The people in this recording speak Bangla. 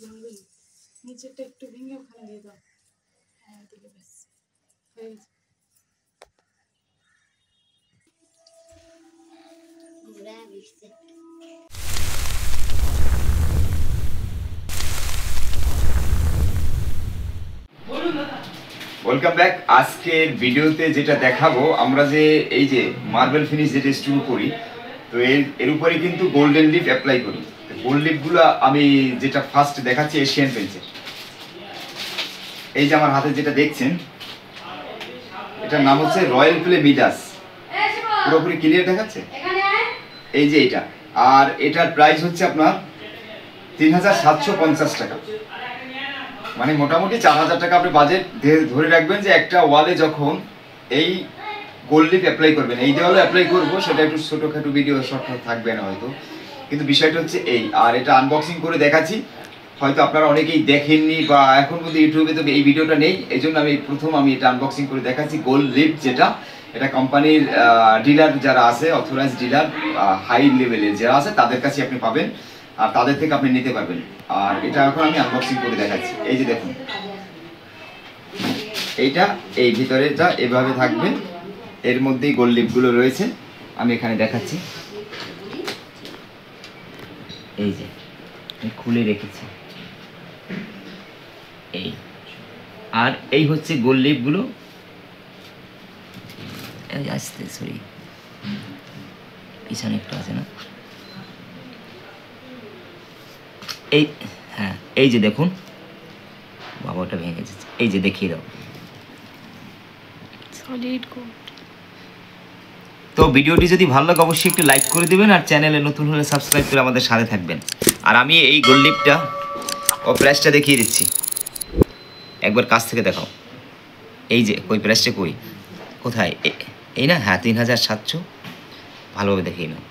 ভাঙবে না, নিচেরটা একটু ভেঙে ওখানে দিয়ে দাও। হ্যাঁ দিকে ব্যাস হয়ে গেছে। Welcome back. আজকের ভিডিওতে যেটা দেখাবো, আমরা যে এই যে মার্বেল ফিনিশ যেটা স্টুল করি, তো এর উপরে কিন্তু গোল্ডেন লিফ অ্যাপ্লাই করি। গোল্ড লিফগুলো আমি যেটা ফার্স্ট দেখাচ্ছি এশিয়ান পেইন্টসের। এই যে আমার হাতে যেটা দেখছেন, এটার নাম হচ্ছে রয়্যাল প্লে মিডাস। পুরোপুরি ক্লিয়ার দেখাচ্ছে? এই যে এটা, আর এটার প্রাইস হচ্ছে আপনার 3750 টাকা, মানে মোটামুটি 4000 টাকা আপনি বাজেট ধরে রাখবেন। যে একটা ওয়ালে যখন এই গোল্ড লিফ অ্যাপ্লাই করবেন, এই দেওয়ালে অ্যাপ্লাই করবো, সেটা একটু ছোটোখাটো ভিডিও শর্ট থাকবে না হয়তো, কিন্তু বিষয়টা হচ্ছে এই। আর এটা আনবক্সিং করে দেখাচ্ছি, হয়তো আপনারা অনেকেই দেখেননি বা এখন পর্যন্ত ইউটিউবে তো এই ভিডিওটা নেই, এই জন্য আমি এটা আনবক্সিং করে দেখাচ্ছি। গোল্ড লিফ যেটা, এটা কোম্পানির ডিলার যারা আছে, অথরাইজ ডিলার হাই লেভেলের যারা আছে, তাদের কাছে আপনি পাবেন আর তাদের থেকে আপনি নিতে পারবেন। আর এটা এখন আমি আনবক্সিং করে দেখাচ্ছি। এই যে দেখুন, এইটা এই ভিতরেটা এভাবে থাকবে, এর মধ্যেই গোল্ড লিফগুলো রয়েছে। আমি এখানে দেখাচ্ছি, এই যে আমি খুলে রেখেছি এই। আর এই হচ্ছে গোল্ড লিফগুলো, আসতে সরি পিছনে একটু আছে না, এই হ্যাঁ এই যে দেখুন, বাবা ওটা ভেঙে গেছে, এই যে দেখিয়ে দাও। তো ভিডিওটি যদি ভালো লাগে অবশ্যই একটু লাইক করে দেবেন, আর চ্যানেলে নতুন হলে সাবস্ক্রাইব করে আমাদের সাথে থাকবেন। আর আমি এই গোল্ড লিফটা ও প্রাইসটা দেখিয়ে দিচ্ছি, একবার কাছ থেকে দেখাও। এই যে ওই প্রাইসটা কই, কোথায়, এই না? হ্যাঁ 3700, ভালোভাবে দেখিয়ে নাও।